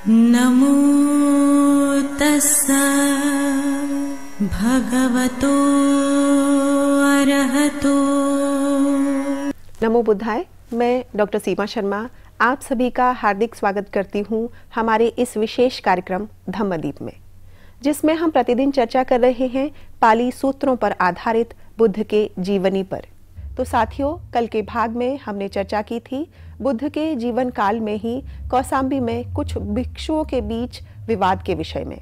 नमो तस्सा भगवतो अरहतो। नमो बुद्धाय। मैं डॉक्टर सीमा शर्मा आप सभी का हार्दिक स्वागत करती हूँ हमारे इस विशेष कार्यक्रम धम्मदीप में, जिसमें हम प्रतिदिन चर्चा कर रहे हैं पाली सूत्रों पर आधारित बुद्ध के जीवनी पर। तो साथियों, कल के भाग में हमने चर्चा की थी बुद्ध के जीवन काल में ही कौसाम्बी में कुछ भिक्षुओं के बीच विवाद के विषय में।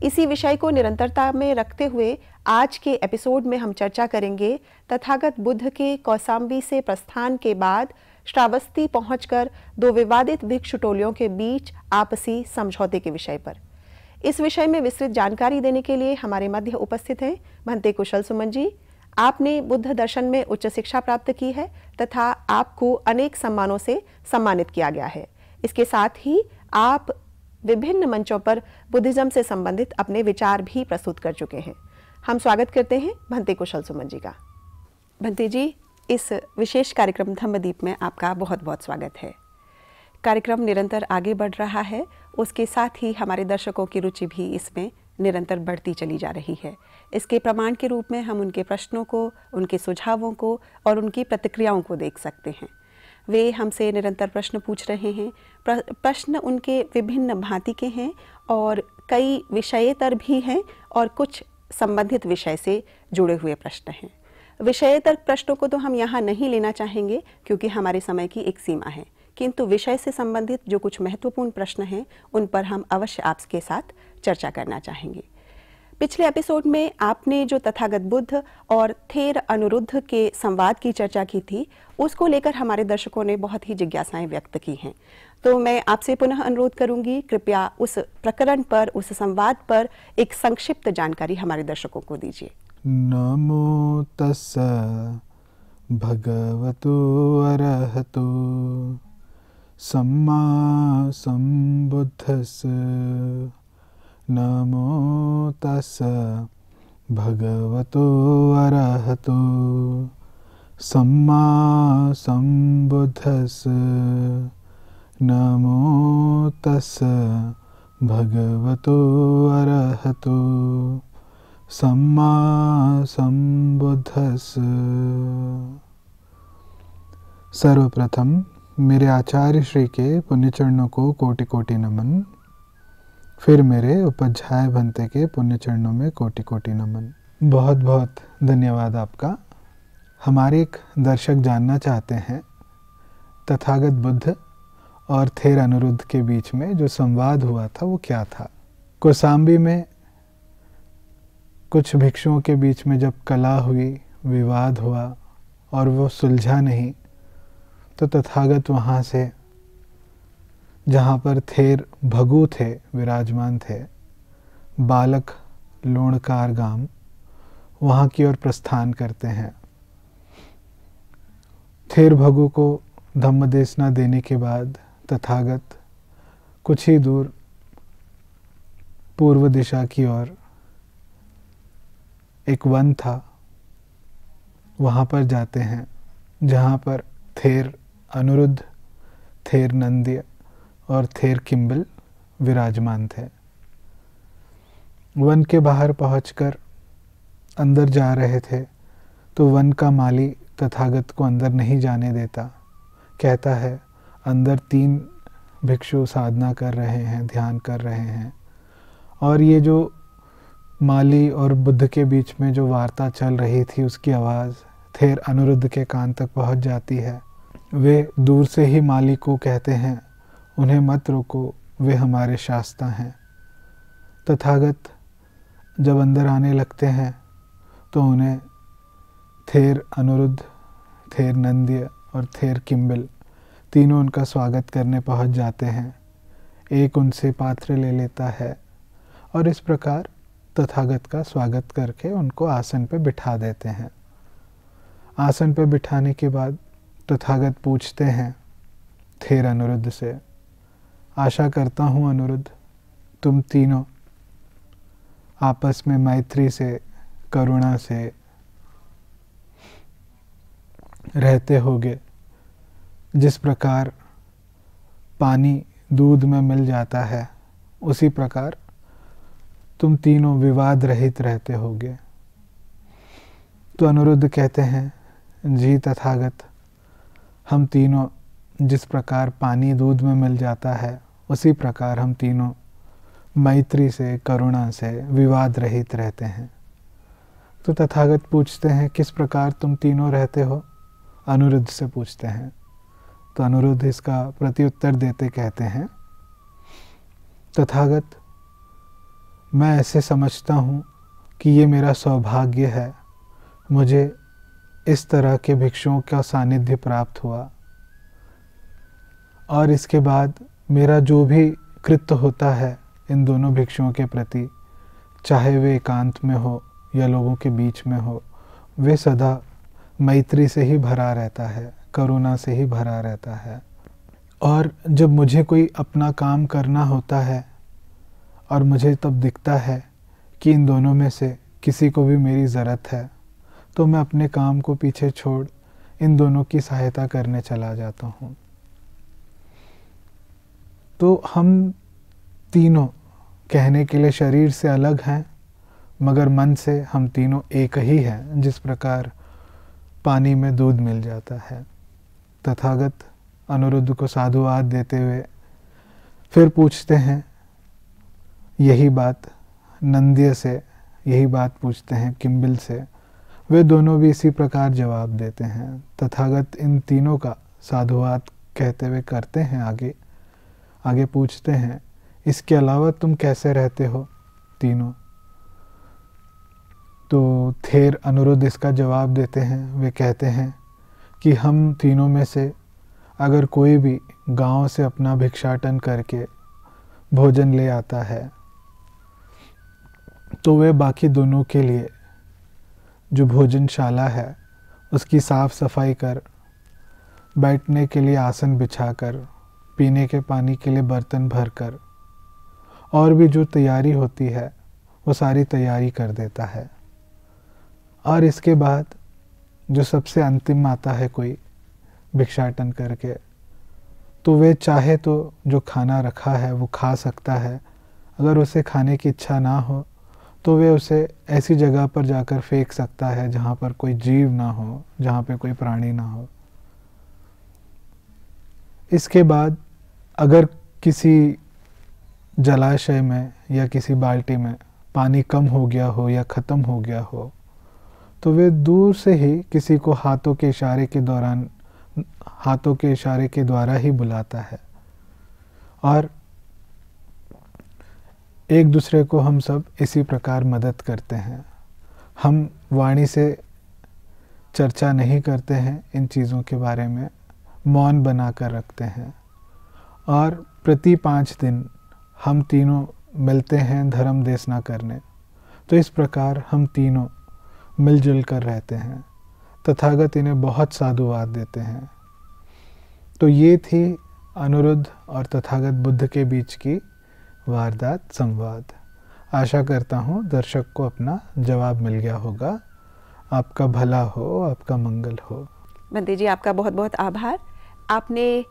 इसी विषय को निरंतरता में रखते हुए आज के एपिसोड में हम चर्चा करेंगे तथागत बुद्ध के कौसाम्बी से प्रस्थान के बाद श्रावस्ती पहुंचकर दो विवादित भिक्षु टोलियों के बीच आपसी समझौते के विषय पर। इस विषय में विस्तृत जानकारी देने के लिए हमारे मध्य उपस्थित हैं भंते कुशल सुमन जी। आपने बुद्ध दर्शन में उच्च शिक्षा प्राप्त की है तथा आपको अनेक सम्मानों से सम्मानित किया गया है। इसके साथ ही आप विभिन्न मंचों पर बुद्धिज्म से संबंधित अपने विचार भी प्रस्तुत कर चुके हैं। हम स्वागत करते हैं भंते कुशल सुमन जी का। भंते जी, इस विशेष कार्यक्रम धम्मदीप में आपका बहुत बहुत स्वागत है। कार्यक्रम निरंतर आगे बढ़ रहा है, उसके साथ ही हमारे दर्शकों की रुचि भी इसमें निरंतर बढ़ती चली जा रही है। इसके प्रमाण के रूप में हम उनके प्रश्नों को, उनके सुझावों को और उनकी प्रतिक्रियाओं को देख सकते हैं। वे हमसे निरंतर प्रश्न पूछ रहे हैं। प्रश्न उनके विभिन्न भांति के हैं और कई विषयेतर भी हैं और कुछ संबंधित विषय से जुड़े हुए प्रश्न हैं। विषयेतर प्रश्नों को तो हम यहाँ नहीं लेना चाहेंगे क्योंकि हमारे समय की एक सीमा है, किंतु विषय से संबंधित जो कुछ महत्वपूर्ण प्रश्न हैं उन पर हम अवश्य आपके साथ चर्चा करना चाहेंगे। पिछले एपिसोड में आपने जो तथागत बुद्ध और थेर अनिरुद्ध के संवाद की चर्चा की थी, उसको लेकर हमारे दर्शकों ने बहुत ही जिज्ञासाएं व्यक्त की हैं। तो मैं आपसे पुनः अनुरोध करूंगी, कृपया उस प्रकरण पर, उस संवाद पर एक संक्षिप्त जानकारी हमारे दर्शकों को दीजिए। नमो तस्सा भगवतो अरहतो सम्मा सम्बुद्धस्स। नमो तस्सा भगवतो अरहतो सम्मा सम्बुद्धस्स। नमो तस्सा भगवतो अरहतो सम्मा सम्बुद्धस्स। सर्वप्रथम मेरे आचार्य श्री के पुण्य चरणों को कोटि कोटि नमन। फिर मेरे उपाध्याय भंते के पुण्य चरणों में कोटि कोटि नमन। बहुत बहुत धन्यवाद आपका। हमारे एक दर्शक जानना चाहते हैं तथागत बुद्ध और थेर अनिरुद्ध के बीच में जो संवाद हुआ था वो क्या था। कौसाम्बी में कुछ भिक्षुओं के बीच में जब कलह हुई, विवाद हुआ और वो सुलझा नहीं, तो तथागत वहाँ से, जहाँ पर थेर भगु थे विराजमान थे, बालक लोणकार गाम, वहाँ की ओर प्रस्थान करते हैं। थेर भगु को धम्मदेशना देने के बाद तथागत कुछ ही दूर पूर्व दिशा की ओर एक वन था, वहाँ पर जाते हैं जहाँ पर थेर अनिरुद्ध, थेर नंद्य और थेर किम्बिल विराजमान थे। वन के बाहर पहुंचकर अंदर जा रहे थे तो वन का माली तथागत को अंदर नहीं जाने देता। कहता है अंदर 3 भिक्षु साधना कर रहे हैं, ध्यान कर रहे हैं। और ये जो माली और बुद्ध के बीच में जो वार्ता चल रही थी उसकी आवाज़ थेर अनिरुद्ध के कान तक पहुंच जाती है। वे दूर से ही माली को कहते हैं उन्हें मत रोको, वे हमारे शास्ता हैं। तथागत जब अंदर आने लगते हैं तो उन्हें थेर अनिरुद्ध, थेर नंद्य और थेर किम्बिल तीनों उनका स्वागत करने पहुंच जाते हैं। एक उनसे पात्र ले लेता है और इस प्रकार तथागत का स्वागत करके उनको आसन पे बिठा देते हैं। आसन पे बिठाने के बाद तथागत पूछते हैं थेर अनिरुद्ध से, आशा करता हूँ अनिरुद्ध तुम तीनों आपस में मैत्री से, करुणा से रहते होगे। जिस प्रकार पानी दूध में मिल जाता है, उसी प्रकार तुम तीनों विवाद रहित रहते होगे। तो अनिरुद्ध कहते हैं, जी तथागत, हम तीनों जिस प्रकार पानी दूध में मिल जाता है, उसी प्रकार हम तीनों मैत्री से, करुणा से विवाद रहित रहते हैं। तो तथागत पूछते हैं, किस प्रकार तुम तीनों रहते हो? अनिरुद्ध से पूछते हैं। तो अनिरुद्ध इसका प्रत्युत्तर देते कहते हैं, तथागत, मैं ऐसे समझता हूँ कि ये मेरा सौभाग्य है, मुझे इस तरह के भिक्षुओं का सानिध्य प्राप्त हुआ, और इसके बाद मेरा जो भी कृत्य होता है इन दोनों भिक्षुओं के प्रति, चाहे वे एकांत में हो या लोगों के बीच में हो, वे सदा मैत्री से ही भरा रहता है, करुणा से ही भरा रहता है। और जब मुझे कोई अपना काम करना होता है और मुझे तब दिखता है कि इन दोनों में से किसी को भी मेरी ज़रूरत है, तो मैं अपने काम को पीछे छोड़ इन दोनों की सहायता करने चला जाता हूँ। तो हम तीनों कहने के लिए शरीर से अलग हैं, मगर मन से हम तीनों एक ही हैं, जिस प्रकार पानी में दूध मिल जाता है। तथागत अनिरुद्ध को साधुवाद देते हुए फिर पूछते हैं यही बात नंद्य से, यही बात पूछते हैं किम्बिल से। वे दोनों भी इसी प्रकार जवाब देते हैं। तथागत इन तीनों का साधुवाद कहते हुए करते हैं आगे पूछते हैं, इसके अलावा तुम कैसे रहते हो तीनों? तो थेर अनिरुद्ध इसका जवाब देते हैं। वे कहते हैं कि हम तीनों में से अगर कोई भी गांव से अपना भिक्षाटन करके भोजन ले आता है, तो वे बाकी दोनों के लिए जो भोजनशाला है उसकी साफ़ सफाई कर, बैठने के लिए आसन बिछाकर, पीने के पानी के लिए बर्तन भरकर, और भी जो तैयारी होती है वो सारी तैयारी कर देता है। और इसके बाद जो सबसे अंतिम आता है कोई भिक्षाटन करके, तो वे चाहे तो जो खाना रखा है वो खा सकता है। अगर उसे खाने की इच्छा ना हो तो वे उसे ऐसी जगह पर जाकर फेंक सकता है जहाँ पर कोई जीव ना हो, जहाँ पे कोई प्राणी ना हो। इसके बाद अगर किसी जलाशय में या किसी बाल्टी में पानी कम हो गया हो या ख़त्म हो गया हो, तो वे दूर से ही किसी को हाथों के इशारे के द्वारा ही बुलाता है। और एक दूसरे को हम सब इसी प्रकार मदद करते हैं। हम वाणी से चर्चा नहीं करते हैं इन चीज़ों के बारे में, मौन बना कर रखते हैं। और प्रति 5 दिन हम तीनों मिलते हैं धर्म देशना करने। तो इस प्रकार हम तीनों मिलजुल कर रहते हैं। तथागत इन्हें बहुत साधुवाद देते हैं। तो ये थी अनिरुद्ध और तथागत बुद्ध के बीच की वारदात, संवाद। आशा करता हूँ दर्शक को अपना जवाब मिल गया होगा। आपका भला हो, आपका मंगल हो। बंदे जी, आपका बहुत बहुत आभार। आपने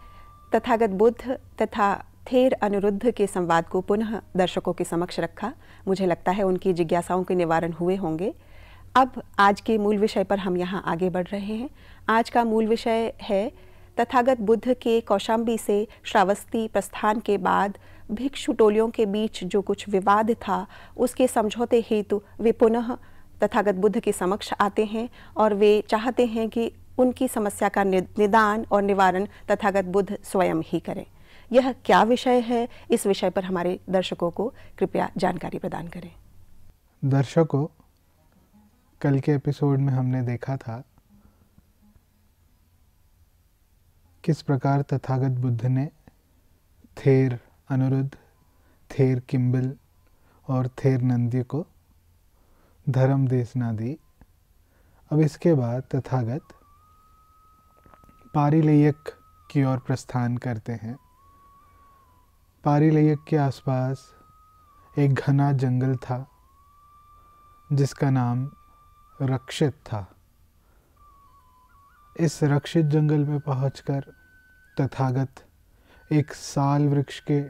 तथागत बुद्ध तथा थेर अनिरुद्ध के संवाद को पुनः दर्शकों के समक्ष रखा। मुझे लगता है उनकी जिज्ञासाओं के निवारण हुए होंगे। अब आज के मूल विषय पर हम यहाँ आगे बढ़ रहे हैं। आज का मूल विषय है तथागत बुद्ध के कौशाम्बी से श्रावस्ती प्रस्थान के बाद भिक्षु टोलियों के बीच जो कुछ विवाद था, उसके समझौते हेतु वे पुनः तथागत बुद्ध के समक्ष आते हैं और वे चाहते हैं कि उनकी समस्या का निदान और निवारण तथागत बुद्ध स्वयं ही करें। यह क्या विषय है, इस विषय पर हमारे दर्शकों को कृपया जानकारी प्रदान करें। दर्शकों, कल के एपिसोड में हमने देखा था किस प्रकार तथागत बुद्ध ने थेर अनिरुद्ध, थेर किम्बिल और थेर नंदी को धर्म देशना दी। अब इसके बाद तथागत पारिलयक की ओर प्रस्थान करते हैं। पारिलयक के आसपास एक घना जंगल था जिसका नाम रक्षित था। इस रक्षित जंगल में पहुंचकर तथागत एक साल वृक्ष के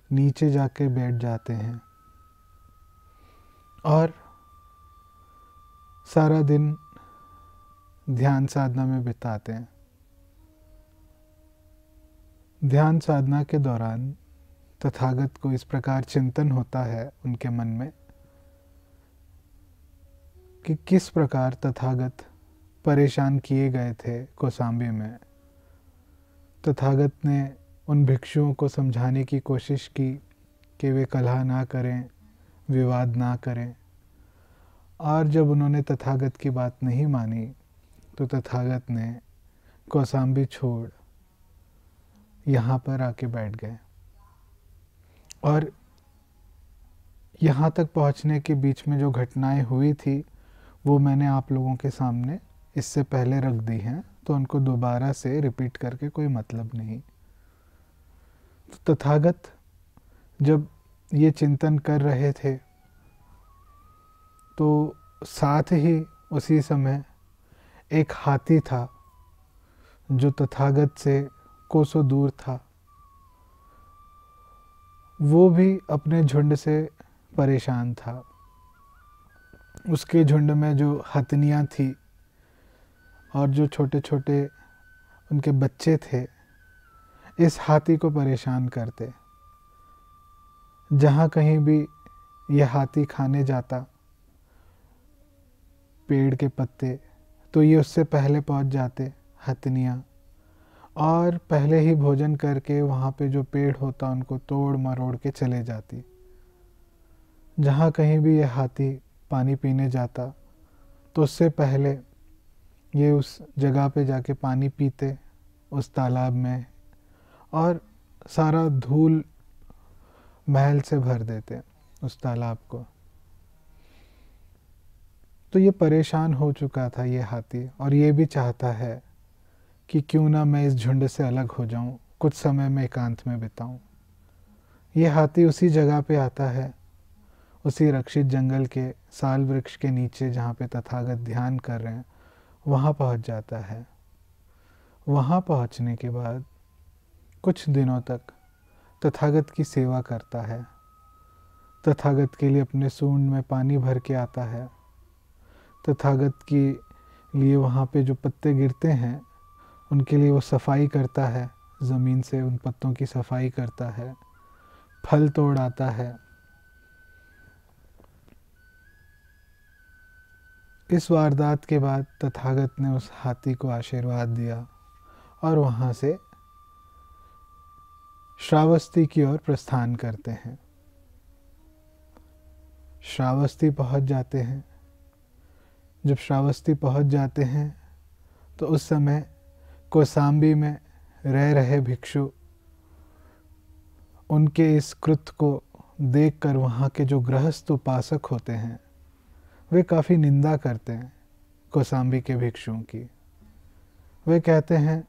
नीचे जाके बैठ जाते हैं और सारा दिन ध्यान साधना में बिताते हैं। ध्यान साधना के दौरान तथागत को इस प्रकार चिंतन होता है उनके मन में कि किस प्रकार तथागत परेशान किए गए थे कौसाम्बी में। तथागत ने उन भिक्षुओं को समझाने की कोशिश की कि वे कलह ना करें, विवाद ना करें, और जब उन्होंने तथागत की बात नहीं मानी तो तथागत ने कौसाम्बी छोड़ यहाँ पर आके बैठ गए। और यहाँ तक पहुँचने के बीच में जो घटनाएं हुई थी वो मैंने आप लोगों के सामने इससे पहले रख दी हैं, तो उनको दोबारा से रिपीट करके कोई मतलब नहीं। तो तथागत जब ये चिंतन कर रहे थे तो साथ ही उसी समय एक हाथी था जो तथागत से कोसों दूर था। वो भी अपने झुंड से परेशान था। उसके झुंड में जो हथनियाँ थी और जो छोटे छोटे उनके बच्चे थे, इस हाथी को परेशान करते। जहाँ कहीं भी यह हाथी खाने जाता पेड़ के पत्ते, तो ये उससे पहले पहुँच जाते हथनियाँ, और पहले ही भोजन करके वहाँ पे जो पेड़ होता उनको तोड़ मरोड़ के चले जाती। जहाँ कहीं भी यह हाथी पानी पीने जाता तो उससे पहले ये उस जगह पे जाके पानी पीते उस तालाब में, और सारा धूल महल से भर देते उस तालाब को। तो ये परेशान हो चुका था ये हाथी, और ये भी चाहता है कि क्यों ना मैं इस झुंड से अलग हो जाऊं, कुछ समय मैं एकांत में बिताऊं। ये हाथी उसी जगह पे आता है, उसी रक्षित जंगल के साल वृक्ष के नीचे जहाँ पे तथागत ध्यान कर रहे हैं, वहाँ पहुँच जाता है। वहाँ पहुँचने के बाद कुछ दिनों तक तथागत की सेवा करता है। तथागत के लिए अपने सूंड में पानी भर के आता है। तथागत के लिए वहाँ पे जो पत्ते गिरते हैं उनके लिए वो सफाई करता है, ज़मीन से उन पत्तों की सफाई करता है, फल तोड़ आता है। इस वारदात के बाद तथागत ने उस हाथी को आशीर्वाद दिया और वहाँ से श्रावस्ती की ओर प्रस्थान करते हैं। श्रावस्ती पहुँच जाते हैं। जब श्रावस्ती पहुँच जाते हैं तो उस समय कौसाम्बी में रह रहे भिक्षु उनके इस कृत्य को देखकर वहाँ के जो गृहस्थ उपासक होते हैं वे काफ़ी निंदा करते हैं कौसाम्बी के भिक्षुओं की। वे कहते हैं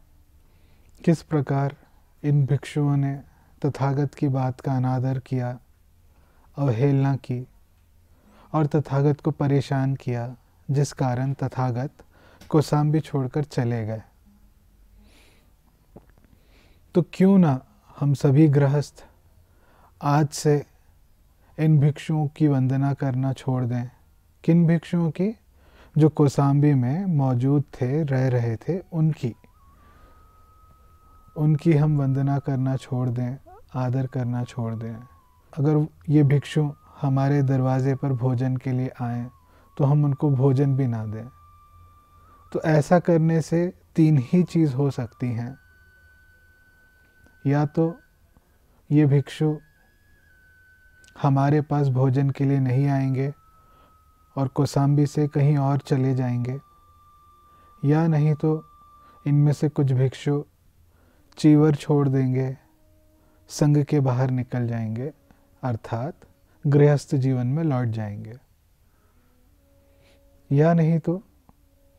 किस प्रकार इन भिक्षुओं ने तथागत की बात का अनादर किया, अवहेलना की और तथागत को परेशान किया, जिस कारण तथागत कौसाम्बी छोड़कर चले गए। तो क्यों ना हम सभी गृहस्थ आज से इन भिक्षुओं की वंदना करना छोड़ दें। किन भिक्षुओं की? जो कौसाम्बी में मौजूद थे, रह रहे थे, उनकी हम वंदना करना छोड़ दें, आदर करना छोड़ दें। अगर ये भिक्षु हमारे दरवाजे पर भोजन के लिए आएं तो हम उनको भोजन भी ना दें। तो ऐसा करने से तीन ही चीज़ हो सकती हैं। या तो ये भिक्षु हमारे पास भोजन के लिए नहीं आएंगे और कौसाम्बी से कहीं और चले जाएंगे, या नहीं तो इनमें से कुछ भिक्षु चीवर छोड़ देंगे, संघ के बाहर निकल जाएंगे, अर्थात गृहस्थ जीवन में लौट जाएंगे। या नहीं तो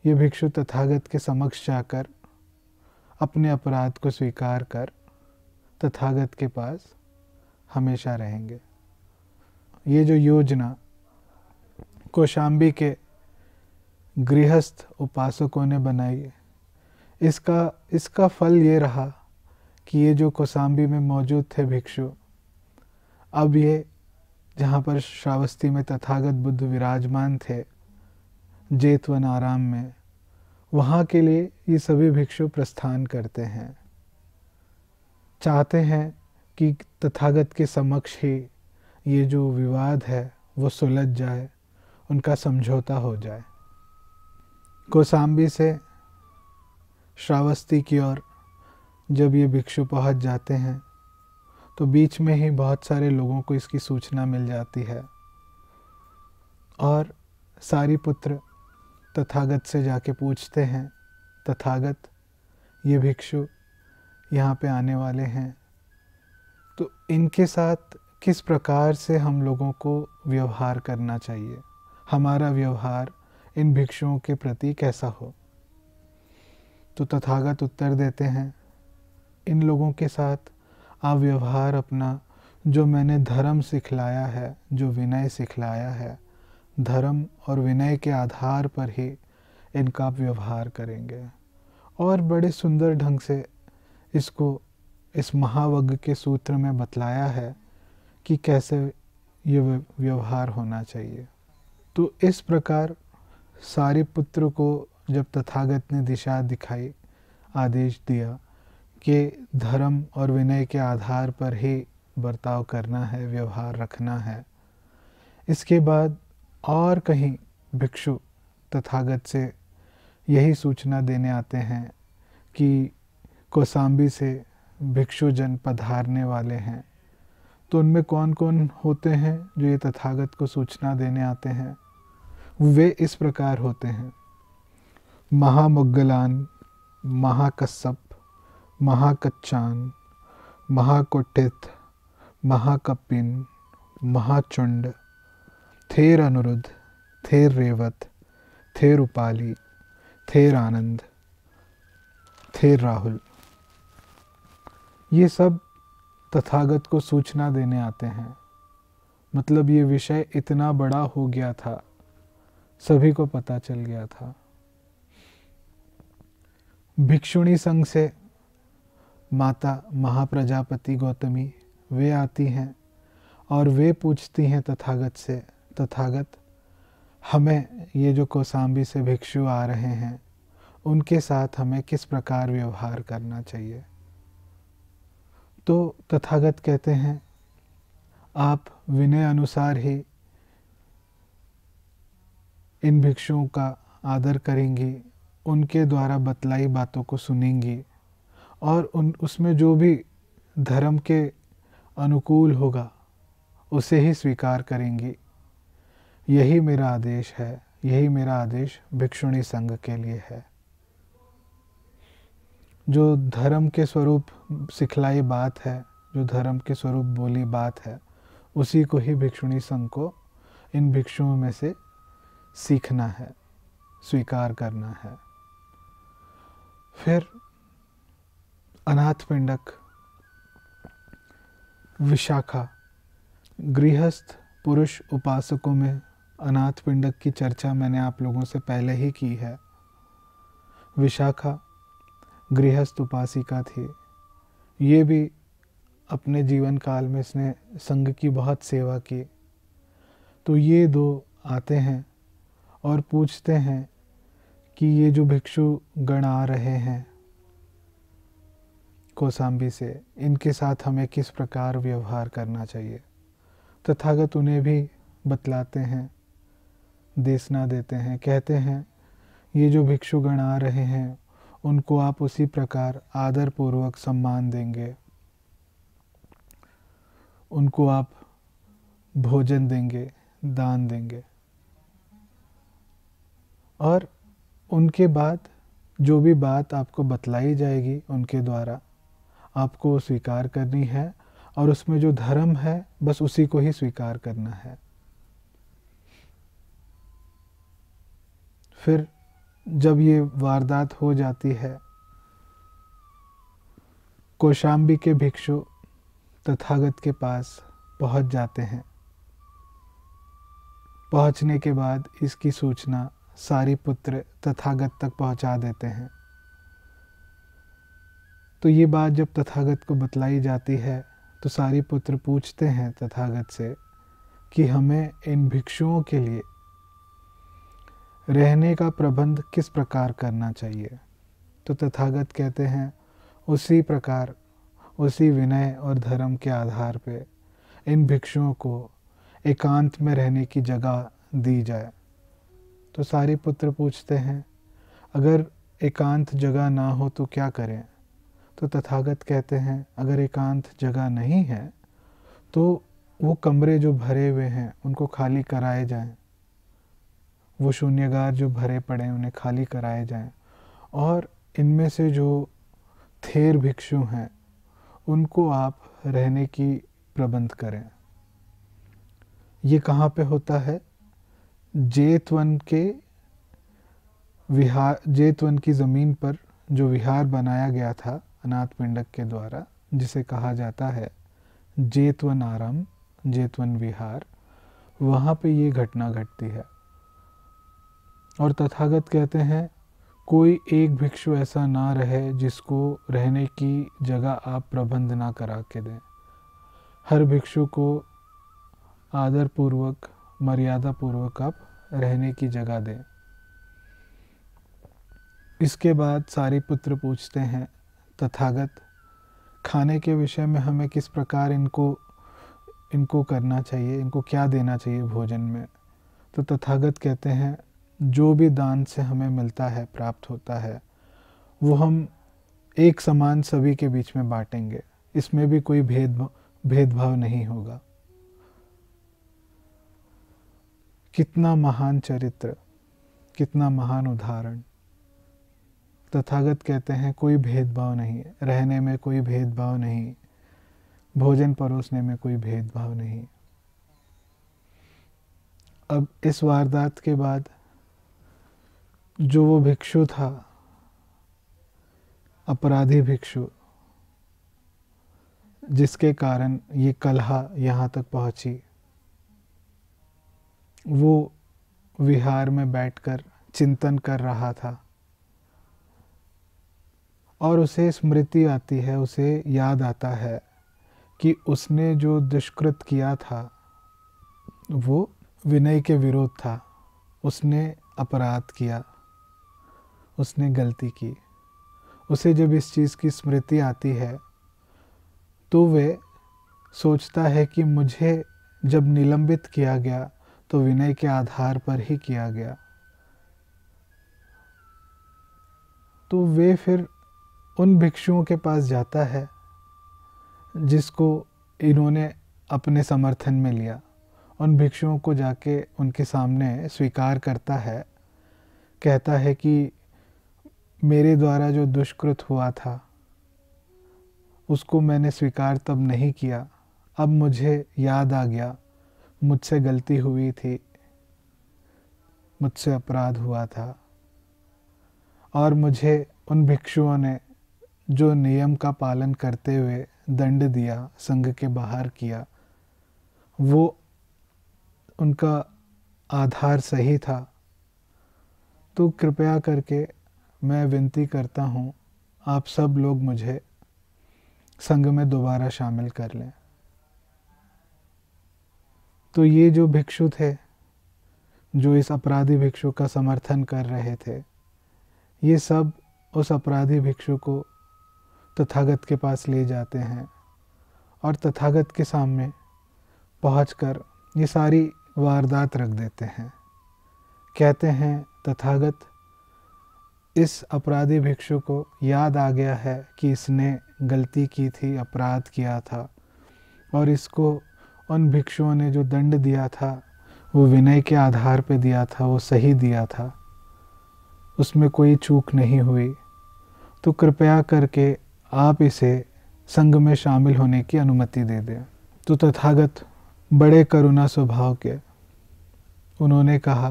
ये भिक्षु तथागत के समक्ष जाकर अपने अपराध को स्वीकार कर तथागत के पास हमेशा रहेंगे। ये जो योजना कौशाम्बी के गृहस्थ उपासकों ने बनाई, इसका फल ये रहा कि ये जो कौशाम्बी में मौजूद थे भिक्षु, अब ये जहाँ पर श्रावस्ती में तथागत बुद्ध विराजमान थे जेतवन आराम में, वहाँ के लिए ये सभी भिक्षु प्रस्थान करते हैं। चाहते हैं कि तथागत के समक्ष ही ये जो विवाद है वो सुलझ जाए, उनका समझौता हो जाए। कौशाम्बी से श्रावस्ती की ओर जब ये भिक्षु पहुंच जाते हैं तो बीच में ही बहुत सारे लोगों को इसकी सूचना मिल जाती है और सारिपुत्र तथागत से जाके पूछते हैं, तथागत ये भिक्षु यहाँ पे आने वाले हैं, तो इनके साथ किस प्रकार से हम लोगों को व्यवहार करना चाहिए, हमारा व्यवहार इन भिक्षुओं के प्रति कैसा हो। तो तथागत उत्तर देते हैं, इन लोगों के साथ आप व्यवहार अपना जो मैंने धर्म सिखलाया है, जो विनय सिखलाया है, धर्म और विनय के आधार पर ही इनका आप व्यवहार करेंगे। और बड़े सुंदर ढंग से इसको इस महावज्ञ के सूत्र में बतलाया है कि कैसे ये व्यवहार होना चाहिए। तो इस प्रकार सारिपुत्र को जब तथागत ने दिशा दिखाई, आदेश दिया कि धर्म और विनय के आधार पर ही बर्ताव करना है, व्यवहार रखना है, इसके बाद और कहीं भिक्षु तथागत से यही सूचना देने आते हैं कि कौशाम्बी से भिक्षुजन पधारने वाले हैं। तो उनमें कौन कौन होते हैं जो ये तथागत को सूचना देने आते हैं? वे इस प्रकार होते हैं: महामुग्गलान, महाकश्यप, महाकच्चान, महाकुटित, महाकपिन, महाचुंड, थेर अनुरुद्ध, थेर रेवत, थेर उपाली, थेर आनंद, थेर राहुल। ये सब तथागत को सूचना देने आते हैं। मतलब ये विषय इतना बड़ा हो गया था, सभी को पता चल गया था। भिक्षुणी संघ से माता महाप्रजापति गौतमी वे आती हैं और वे पूछती हैं तथागत से, तथागत हमें ये जो कौशाम्बी से भिक्षु आ रहे हैं उनके साथ हमें किस प्रकार व्यवहार करना चाहिए। तो तथागत कहते हैं, आप विनय अनुसार ही इन भिक्षुओं का आदर करेंगी, उनके द्वारा बतलाई बातों को सुनेंगी और उसमें जो भी धर्म के अनुकूल होगा उसे ही स्वीकार करेंगी। यही मेरा आदेश है, यही मेरा आदेश भिक्षुणी संघ के लिए है। जो धर्म के स्वरूप सिखलाई बात है, जो धर्म के स्वरूप बोली बात है, उसी को ही भिक्षुणी संघ को इन भिक्षुओं में से सीखना है, स्वीकार करना है। फिर अनाथपिंडक विशाखा, गृहस्थ पुरुष उपासकों में अनाथपिंडक की चर्चा मैंने आप लोगों से पहले ही की है। विशाखा गृहस्थ उपासिका थी। ये भी अपने जीवन काल में इसने संघ की बहुत सेवा की। तो ये दो आते हैं और पूछते हैं कि ये जो भिक्षु गण आ रहे हैं कौशाम्बी से, इनके साथ हमें किस प्रकार व्यवहार करना चाहिए। तथागत उन्हें भी बतलाते हैं, देशना देते हैं, कहते हैं ये जो भिक्षुगण आ रहे हैं उनको आप उसी प्रकार आदर पूर्वक सम्मान देंगे, उनको आप भोजन देंगे, दान देंगे और उनके बाद जो भी बात आपको बतलाई जाएगी उनके द्वारा आपको स्वीकार करनी है और उसमें जो धर्म है बस उसी को ही स्वीकार करना है। फिर जब ये वारदात हो जाती है, कौशाम्बी के भिक्षु तथागत के पास पहुंच जाते हैं। पहुंचने के बाद इसकी सूचना सारिपुत्र तथागत तक पहुंचा देते हैं। तो ये बात जब तथागत को बतलाई जाती है तो सारिपुत्र पूछते हैं तथागत से कि हमें इन भिक्षुओं के लिए रहने का प्रबंध किस प्रकार करना चाहिए। तो तथागत कहते हैं उसी प्रकार, उसी विनय और धर्म के आधार पे इन भिक्षुओं को एकांत में रहने की जगह दी जाए। तो सारिपुत्र पूछते हैं अगर एकांत जगह ना हो तो क्या करें। तो तथागत कहते हैं अगर एकांत जगह नहीं है तो वो कमरे जो भरे हुए हैं उनको खाली कराए जाएं, वो शून्यगार जो भरे पड़े हैं उन्हें खाली कराए जाएं, और इनमें से जो थेर भिक्षु हैं उनको आप रहने की प्रबंध करें। ये कहाँ पे होता है? जेतवन के विहार, जेतवन की ज़मीन पर जो विहार बनाया गया था अनाथ पिंडक के द्वारा, जिसे कहा जाता है जेतवन आराम, जेतवन विहार, वहाँ पे ये घटना घटती है। और तथागत कहते हैं कोई एक भिक्षु ऐसा ना रहे जिसको रहने की जगह आप प्रबंध ना करा के दें। हर भिक्षु को आदर पूर्वक, मर्यादा पूर्वक आप रहने की जगह दें। इसके बाद सारिपुत्र पूछते हैं तथागत खाने के विषय में हमें किस प्रकार इनको करना चाहिए, इनको क्या देना चाहिए भोजन में। तो तथागत कहते हैं जो भी दान से हमें मिलता है, प्राप्त होता है, वो हम एक समान सभी के बीच में बांटेंगे, इसमें भी कोई भेदभाव नहीं होगा। कितना महान चरित्र, कितना महान उदाहरण। तथागत कहते हैं कोई भेदभाव नहीं, रहने में कोई भेदभाव नहीं, भोजन परोसने में कोई भेदभाव नहीं। अब इस वारदात के बाद जो वो भिक्षु था, अपराधी भिक्षु, जिसके कारण ये कलह यहाँ तक पहुँची, वो विहार में बैठकर चिंतन कर रहा था और उसे स्मृति आती है, उसे याद आता है कि उसने जो दुष्कृत किया था वो विनय के विरोध था। उसने अपराध किया, उसने गलती की। उसे जब इस चीज़ की स्मृति आती है तो वे सोचता है कि मुझे जब निलंबित किया गया तो विनय के आधार पर ही किया गया। तो वे फिर उन भिक्षुओं के पास जाता है जिसको इन्होंने अपने समर्थन में लिया। उन भिक्षुओं को जाके उनके सामने स्वीकार करता है, कहता है कि मेरे द्वारा जो दुष्कृत हुआ था उसको मैंने स्वीकार तब नहीं किया, अब मुझे याद आ गया, मुझसे गलती हुई थी, मुझसे अपराध हुआ था, और मुझे उन भिक्षुओं ने जो नियम का पालन करते हुए दंड दिया, संघ के बाहर किया, वो उनका आधार सही था। तो कृपया करके मैं विनती करता हूँ आप सब लोग मुझे संघ में दोबारा शामिल कर लें। तो ये जो भिक्षु थे जो इस अपराधी भिक्षु का समर्थन कर रहे थे, ये सब उस अपराधी भिक्षु को तथागत के पास ले जाते हैं और तथागत के सामने पहुंचकर ये सारी वारदात रख देते हैं। कहते हैं तथागत इस अपराधी भिक्षु को याद आ गया है कि इसने गलती की थी, अपराध किया था, और इसको उन भिक्षुओं ने जो दंड दिया था वो विनय के आधार पे दिया था, वो सही दिया था, उसमें कोई चूक नहीं हुई। तो कृपया करके आप इसे संघ में शामिल होने की अनुमति दे दें। तो तथागत बड़े करुणा स्वभाव के उन्होंने कहा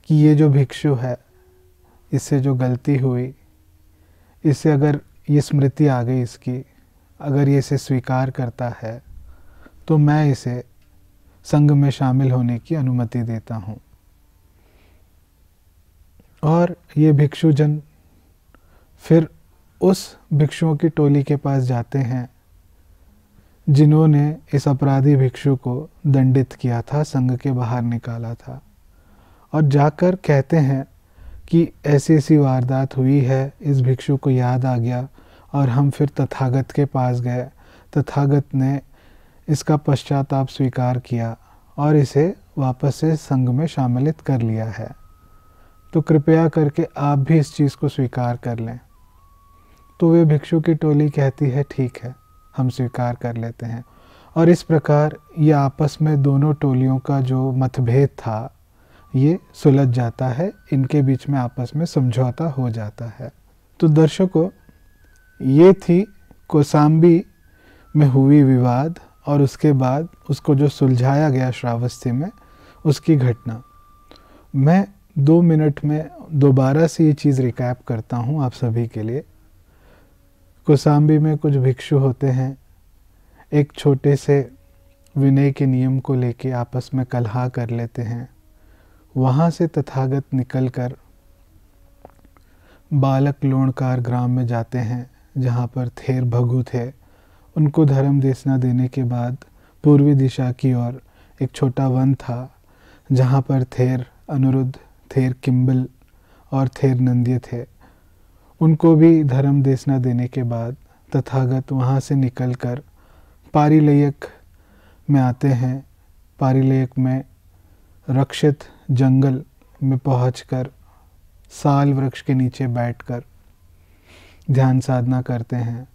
कि ये जो भिक्षु है, इससे जो गलती हुई, इसे अगर ये स्मृति आ गई इसकी, अगर ये इसे स्वीकार करता है तो मैं इसे संघ में शामिल होने की अनुमति देता हूँ। और ये भिक्षुजन फिर उस भिक्षुओं की टोली के पास जाते हैं जिन्होंने इस अपराधी भिक्षु को दंडित किया था, संघ के बाहर निकाला था, और जाकर कहते हैं कि ऐसी ऐसी वारदात हुई है, इस भिक्षु को याद आ गया और हम फिर तथागत के पास गए। तथागत ने इसका पश्चाताप स्वीकार किया और इसे वापस से संघ में शामिलित कर लिया है, तो कृपया करके आप भी इस चीज़ को स्वीकार कर लें। तो वे भिक्षु की टोली कहती है ठीक है, हम स्वीकार कर लेते हैं। और इस प्रकार ये आपस में दोनों टोलियों का जो मतभेद था ये सुलझ जाता है, इनके बीच में आपस में समझौता हो जाता है। तो दर्शकों, ये थी कौसाम्बी में हुई विवाद और उसके बाद उसको जो सुलझाया गया श्रावस्ती में, उसकी घटना। मैं 2 मिनट में दोबारा से ये चीज़ रिकैप करता हूँ आप सभी के लिए। कौसाम्बी में कुछ भिक्षु होते हैं, एक छोटे से विनय के नियम को लेके आपस में कलह कर लेते हैं। वहाँ से तथागत निकलकर बालक लोणकार ग्राम में जाते हैं जहाँ पर थेर भगु थे। उनको धर्म देशना देने के बाद पूर्वी दिशा की ओर एक छोटा वन था जहाँ पर थेर अनुरुद्ध, थेर किम्बल और थेर नंदिय थे। उनको भी धर्म देशना देने के बाद तथागत वहाँ से निकलकर पारिलयक में आते हैं। पारिलयक में रक्षित जंगल में पहुंचकर साल वृक्ष के नीचे बैठकर ध्यान साधना करते हैं।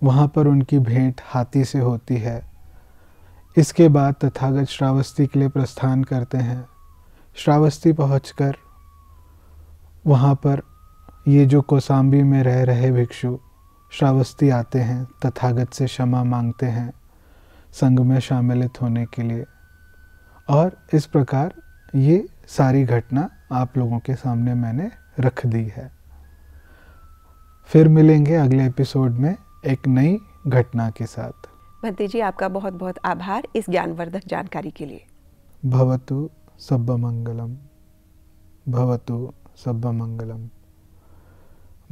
वहाँ पर उनकी भेंट हाथी से होती है। इसके बाद तथागत श्रावस्ती के लिए प्रस्थान करते हैं। श्रावस्ती पहुंचकर वहाँ पर ये जो कौसाम्बी में रह रहे भिक्षु श्रावस्ती आते हैं, तथागत से क्षमा मांगते हैं संघ में शामिलित होने के लिए। और इस प्रकार ये सारी घटना आप लोगों के सामने मैंने रख दी है। फिर मिलेंगे अगले एपिसोड में एक नई घटना के साथ। भंते जी, आपका बहुत बहुत आभार इस ज्ञानवर्धक जानकारी के लिए। भवतु सब्ब मंगलम, भवतु सब्ब मंगलम,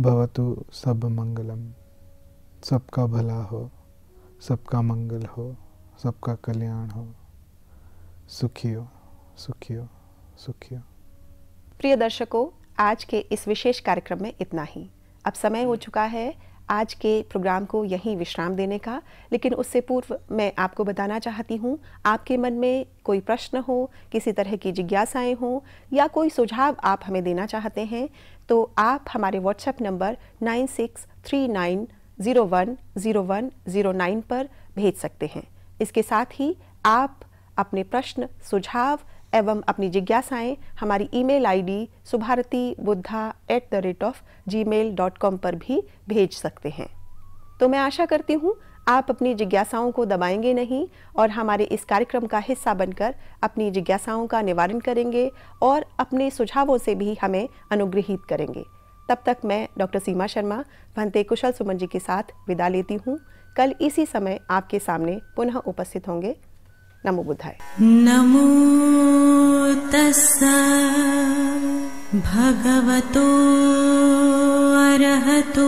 भवतु सब्ब मंगलम। सबका भला हो, सबका मंगल हो, सबका कल्याण हो। सुखी हो, सुखी हो, सुखी हो। प्रिय दर्शकों, आज के इस विशेष कार्यक्रम में इतना ही। अब समय हो चुका है आज के प्रोग्राम को यहीं विश्राम देने का, लेकिन उससे पूर्व मैं आपको बताना चाहती हूँ, आपके मन में कोई प्रश्न हो, किसी तरह की जिज्ञासाएं हो या कोई सुझाव आप हमें देना चाहते हैं, तो आप हमारे व्हाट्सएप नंबर 9639010109 पर भेज सकते हैं। इसके साथ ही आप अपने प्रश्न, सुझाव एवं अपनी जिज्ञासाएं हमारी ईमेल आईडी subharati-buddha@gmail.com पर भी भेज सकते हैं। तो मैं आशा करती हूँ आप अपनी जिज्ञासाओं को दबाएंगे नहीं और हमारे इस कार्यक्रम का हिस्सा बनकर अपनी जिज्ञासाओं का निवारण करेंगे और अपने सुझावों से भी हमें अनुग्रहित करेंगे। तब तक मैं डॉक्टर सीमा शर्मा भंते कुशल सुमन जी के साथ विदा लेती हूँ। कल इसी समय आपके सामने पुनः उपस्थित होंगे। नमो बुद्धाय। नमो तस्सा भगवतो अरहतो